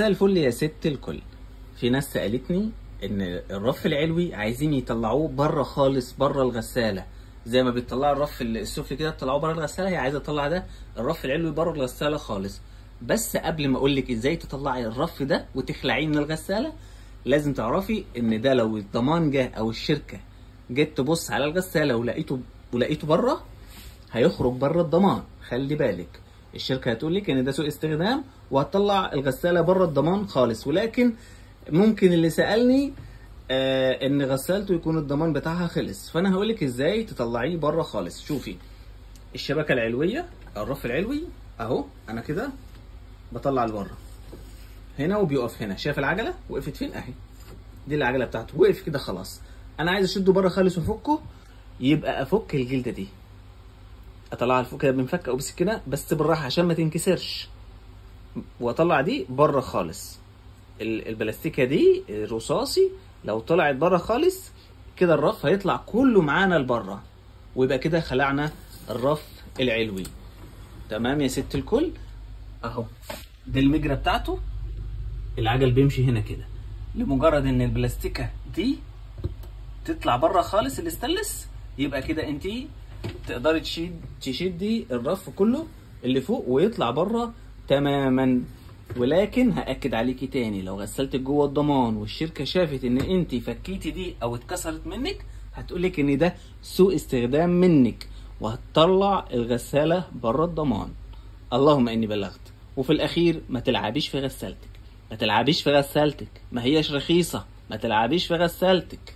مساء الفل يا ست الكل. في ناس سألتني ان الرف العلوي عايزين يطلعوه بره خالص، بره الغسالة، زي ما بيطلعوا الرف السفلي كده تطلعوه بره الغسالة. هي عايزة تطلع ده الرف العلوي بره الغسالة خالص. بس قبل ما اقولك ازاي تطلعي الرف ده وتخلعيه من الغسالة، لازم تعرفي ان ده لو الضمان جه او الشركة جت تبص على الغسالة ولقيته بره، هيخرج بره الضمان. خلي بالك، الشركه هتقول لك ان ده سوء استخدام وهتطلع الغساله بره الضمان خالص. ولكن ممكن اللي سالني ان غسالته يكون الضمان بتاعها خلص، فانا هقول لك ازاي تطلعيه بره خالص. شوفي الشبكه العلويه، الرف العلوي اهو، انا كده بطلع لبره هنا وبيقف هنا. شايف العجله وقفت فين؟ اهي دي العجله بتاعته، وقف كده خلاص. انا عايز اشده بره خالص وافكه، يبقى افك الجلده دي، اطلعها لفوق كده بمفك او بسكينه بس بالراحه عشان ما تنكسرش، واطلع دي بره خالص. البلاستيكه دي الرصاصي لو طلعت بره خالص كده الرف هيطلع كله معانا لبره، ويبقى كده خلعنا الرف العلوي. تمام يا ست الكل؟ اهو دي المجرى بتاعته، العجل بيمشي هنا كده. لمجرد ان البلاستيكه دي تطلع بره خالص الاستانلس، يبقى كده انت تقدري تشدي الرف كله اللي فوق ويطلع بره تماما. ولكن هاكد عليكي تاني، لو غسلتك جوه الضمان والشركه شافت ان انت فكيتي دي او اتكسرت منك، هتقولك ان ده سوء استخدام منك وهتطلع الغساله بره الضمان. اللهم اني بلغت. وفي الاخير ما تلعبيش في غسالتك، ما تلعبيش في غسالتك، ما هياش رخيصه، ما تلعبيش في غسالتك.